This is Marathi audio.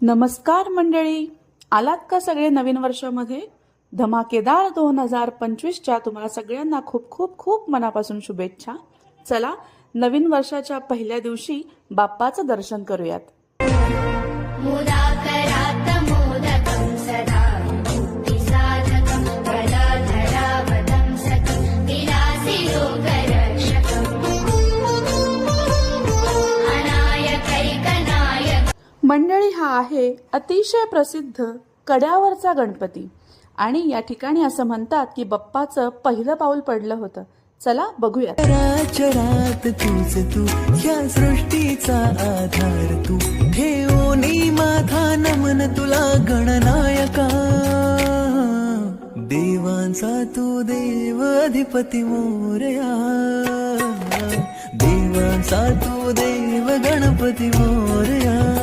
नमस्कार मंडळी, आलात का सगळे नवीन वर्षामध्ये? धमाकेदार 2025च्या तुम्हाला सगळ्यांना खूप खूप खूप मनापासून शुभेच्छा. चला नवीन वर्षाच्या पहिल्या दिवशी बाप्पाचं दर्शन करूयात. मंडळी, हा आहे अतिशय प्रसिद्ध कड्यावरचा गणपती आणि या ठिकाणी असं म्हणतात की बाप्पाचं पहिलं पाऊल पडलं होतं. चला बघूया. चराचरात तूच तू, या सृष्टीचा आधार तू, ठेवोनी माझा नमन तुला गणनायका. देवांचा तू देव अधिपती मोरया, देवांचा तू देव गणपती मोरया.